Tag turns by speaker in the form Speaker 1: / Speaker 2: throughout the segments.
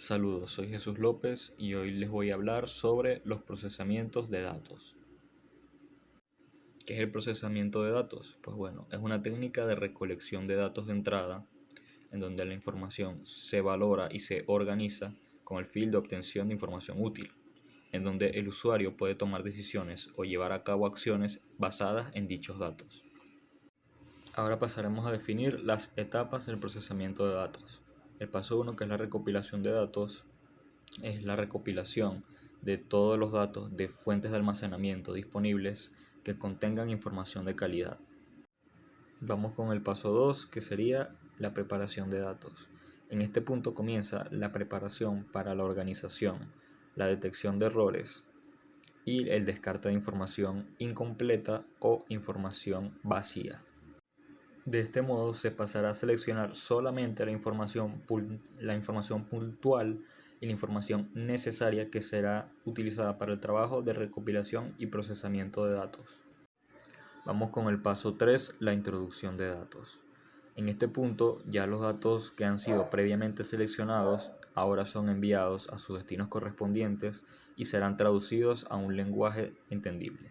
Speaker 1: Saludos, soy Jesús López y hoy les voy a hablar sobre los procesamientos de datos. ¿Qué es el procesamiento de datos? Pues bueno, es una técnica de recolección de datos de entrada en donde la información se valora y se organiza con el fin de obtención de información útil, en donde el usuario puede tomar decisiones o llevar a cabo acciones basadas en dichos datos. Ahora pasaremos a definir las etapas del procesamiento de datos. El paso 1, que es la recopilación de datos, es la recopilación de todos los datos de fuentes de almacenamiento disponibles que contengan información de calidad. Vamos con el paso 2, que sería la preparación de datos. En este punto comienza la preparación para la organización, la detección de errores y el descarte de información incompleta o información vacía. De este modo se pasará a seleccionar solamente la información puntual y la información necesaria que será utilizada para el trabajo de recopilación y procesamiento de datos. Vamos con el paso 3, la introducción de datos. En este punto ya los datos que han sido previamente seleccionados ahora son enviados a sus destinos correspondientes y serán traducidos a un lenguaje entendible.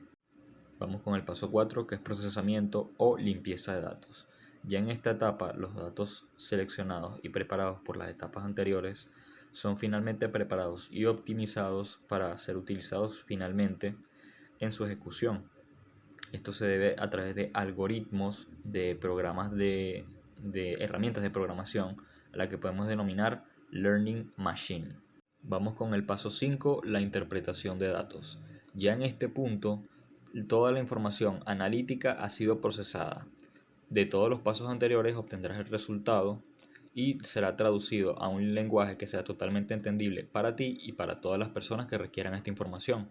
Speaker 1: Vamos con el paso 4, que es procesamiento o limpieza de datos. Ya en esta etapa, los datos seleccionados y preparados por las etapas anteriores son finalmente preparados y optimizados para ser utilizados finalmente en su ejecución. Esto se debe a través de algoritmos de programas de herramientas de programación, a la que podemos denominar Learning Machine. Vamos con el paso 5, la interpretación de datos. Ya en este punto, toda la información analítica ha sido procesada. De todos los pasos anteriores obtendrás el resultado y será traducido a un lenguaje que sea totalmente entendible para ti y para todas las personas que requieran esta información.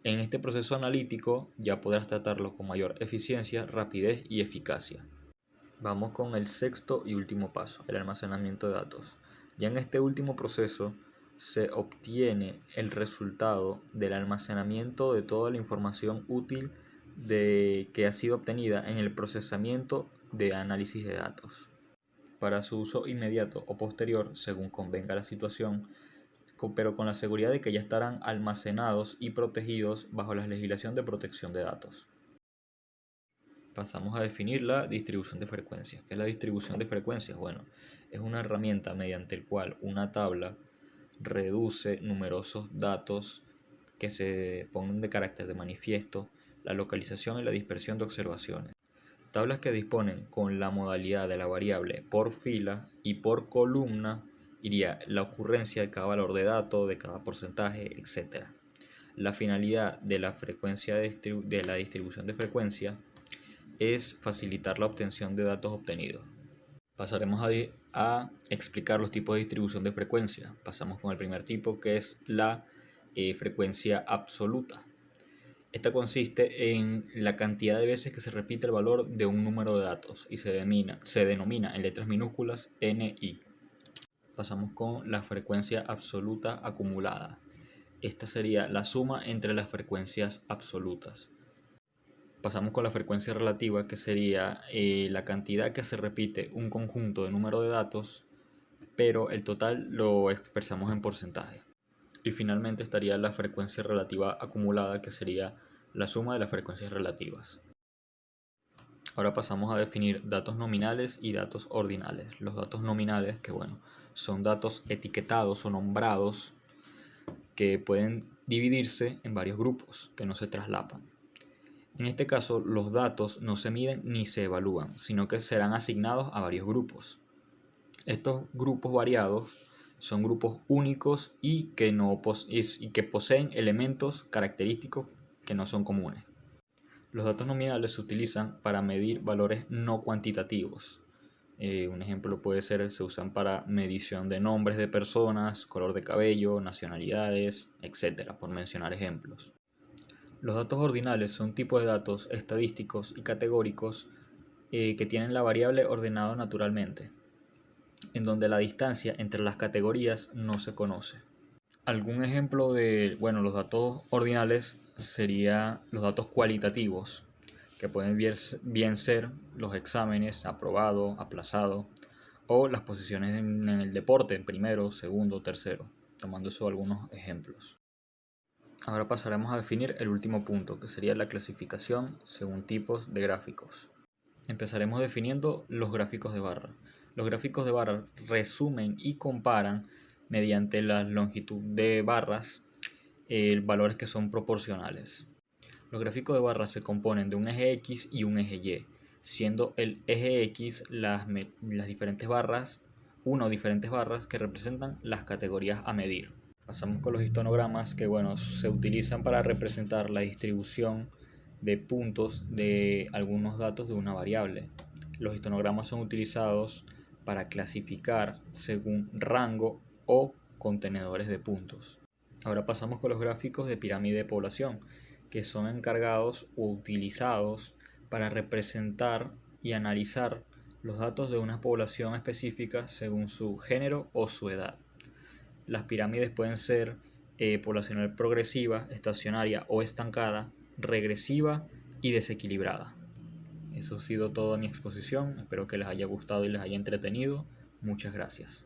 Speaker 1: En este proceso analítico ya podrás tratarlo con mayor eficiencia, rapidez y eficacia. Vamos con el sexto y último paso, el almacenamiento de datos. Ya en este último proceso se obtiene el resultado del almacenamiento de toda la información útil que ha sido obtenida en el procesamiento de análisis de datos. Para su uso inmediato o posterior, según convenga la situación, pero con la seguridad de que ya estarán almacenados y protegidos bajo la legislación de protección de datos. Pasamos a definir la distribución de frecuencias. ¿Qué es la distribución de frecuencias? Bueno, es una herramienta mediante la cual una tabla reduce numerosos datos que se pongan de carácter de manifiesto, la localización y la dispersión de observaciones. Tablas que disponen con la modalidad de la variable por fila y por columna iría la ocurrencia de cada valor de dato, de cada porcentaje, etc. La finalidad de la distribución de frecuencia es facilitar la obtención de datos obtenidos. Pasaremos a explicar los tipos de distribución de frecuencia. Pasamos con el primer tipo, que es la frecuencia absoluta. Esta consiste en la cantidad de veces que se repite el valor de un número de datos y se denomina en letras minúsculas NI. Pasamos con la frecuencia absoluta acumulada. Esta sería la suma entre las frecuencias absolutas. Pasamos con la frecuencia relativa, que sería la cantidad que se repite un conjunto de número de datos, pero el total lo expresamos en porcentaje. Y finalmente estaría la frecuencia relativa acumulada, que sería la suma de las frecuencias relativas. Ahora pasamos a definir datos nominales y datos ordinales. Los datos nominales, que bueno, son datos etiquetados o nombrados que pueden dividirse en varios grupos que no se traslapan. En este caso, los datos no se miden ni se evalúan, sino que serán asignados a varios grupos. Estos grupos variados son grupos únicos y que poseen elementos característicos que no son comunes. Los datos nominales se utilizan para medir valores no cuantitativos. Un ejemplo puede ser, se usan para medición de nombres de personas, color de cabello, nacionalidades, etc., por mencionar ejemplos. Los datos ordinales son tipos de datos estadísticos y categóricos que tienen la variable ordenado naturalmente, en donde la distancia entre las categorías no se conoce. Algún ejemplo de los datos ordinales sería los datos cualitativos, que pueden bien ser los exámenes, aprobado, aplazado, o las posiciones en el deporte, primero, segundo, tercero, tomando eso algunos ejemplos. Ahora pasaremos a definir el último punto, que sería la clasificación según tipos de gráficos. Empezaremos definiendo los gráficos de barra. Los gráficos de barra resumen y comparan mediante la longitud de barras valores que son proporcionales. Los gráficos de barras se componen de un eje X y un eje Y, siendo el eje X las diferentes barras, una o diferentes barras que representan las categorías a medir. Pasamos con los histogramas que se utilizan para representar la distribución de puntos de algunos datos de una variable. Los histogramas son utilizados para clasificar según rango o contenedores de puntos. Ahora pasamos con los gráficos de pirámide de población, que son encargados o utilizados para representar y analizar los datos de una población específica según su género o su edad. Las pirámides pueden ser poblacional progresiva, estacionaria o estancada, regresiva y desequilibrada. Eso ha sido toda mi exposición, espero que les haya gustado y les haya entretenido. Muchas gracias.